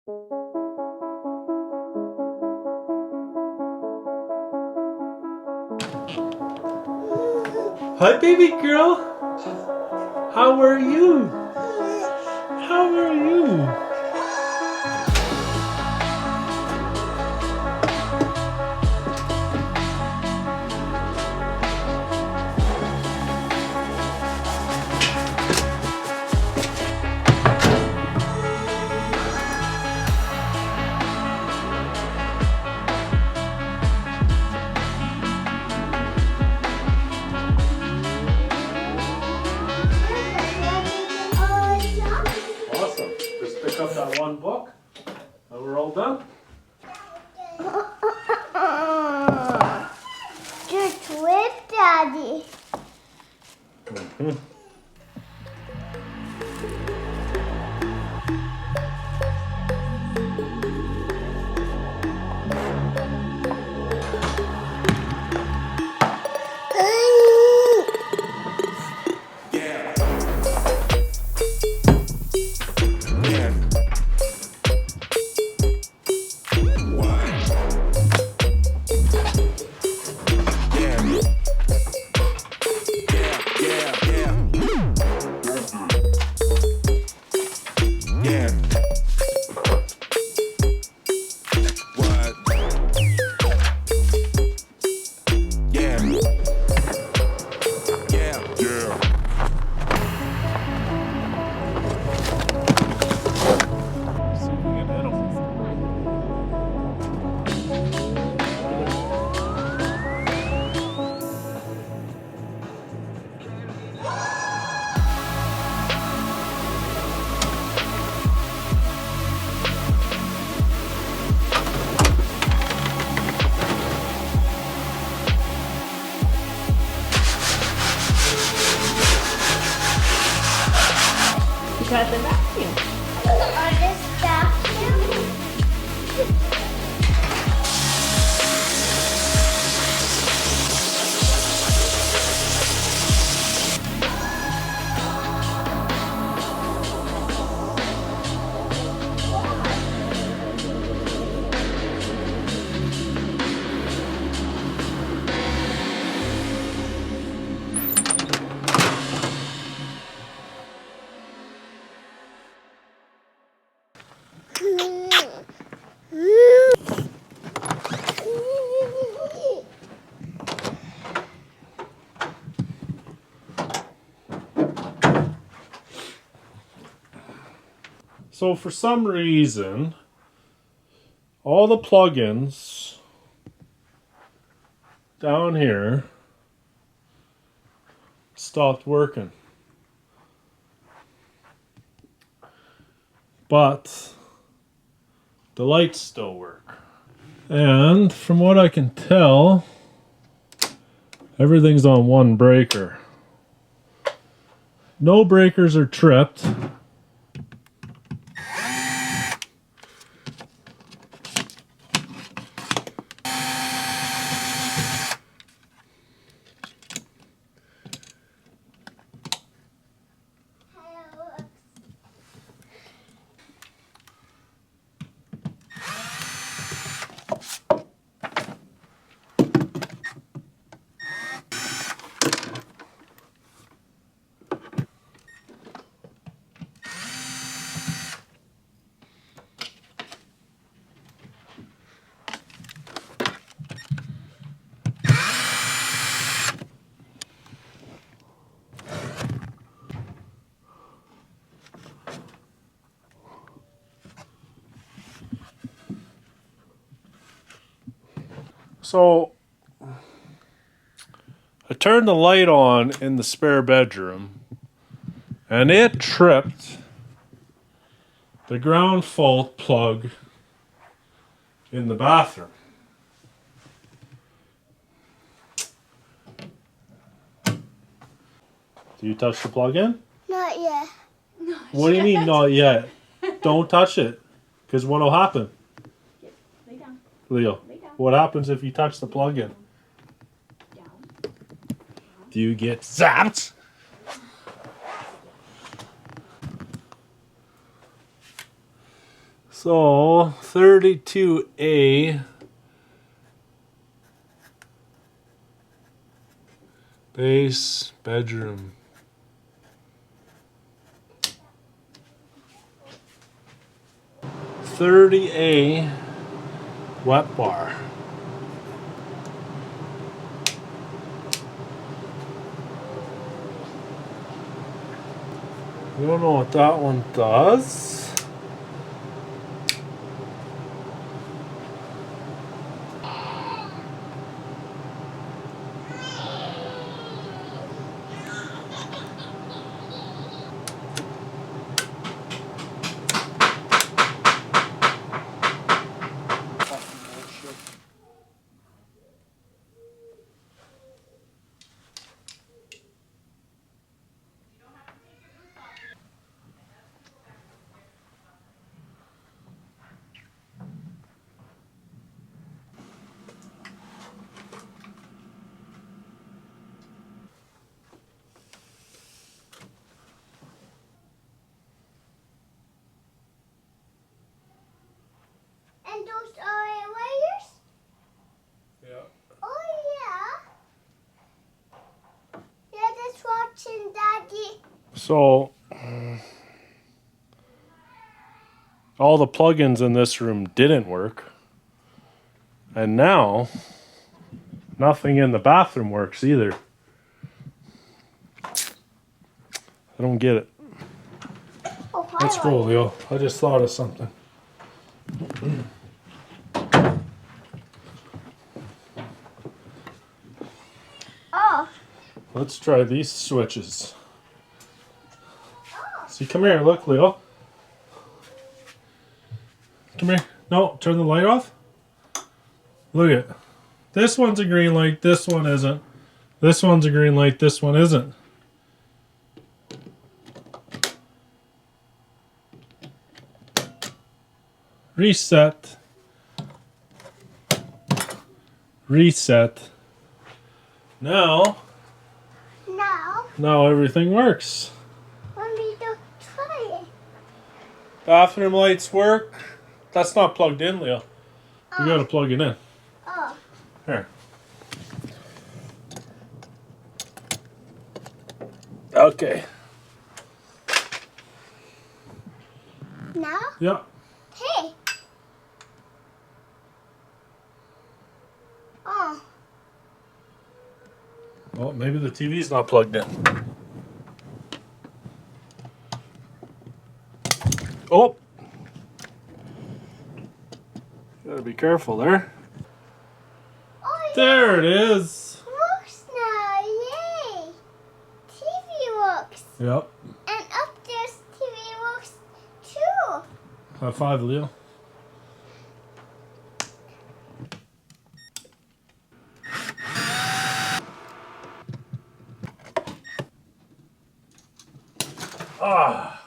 Hi, baby girl. How are you? How are you? Awesome. Just pick up that one book and we're all done. Just with Daddy. Because the vacuum. On this vacuum. So for some reason, all the plugins down here stopped working. But the lights still work. And from what I can tell, everything's on one breaker. No breakers are tripped. So I turned the light on in the spare bedroom and it tripped the ground fault plug in the bathroom. Do you touch the plug in? Not yet. What do you mean not yet? Don't touch it, because what will happen? Lay down. Leo, Lay down. what happens if you touch the plug in? Down. Do you get zapped? So 32A base bedroom. 30A wet bar. We don't know what that one does. And those are wires? Yeah. Oh, yeah. Yeah, just watching Daddy. So all the plugins in this room didn't work. And now nothing in the bathroom works either. I don't get it. Oh, hi, Let's go, Leo. I just thought of something. Oh. Let's try these switches. See, come here. Look, Leo. Come here. No, turn the light off. Look at it. This one's a green light. This one isn't. This one's a green light. This one isn't. Reset. Reset. Now everything works. Let me try it. Bathroom lights work. That's not plugged in, Leo. You gotta plug it in. Oh. Here. Okay. Now? Yep. Hey. Oh. Well, maybe the TV's not plugged in. Oh! Gotta be careful there. Oh, There it is. works now. Yay. TV works. Yep. And upstairs TV works too. High five, Leo. Ah.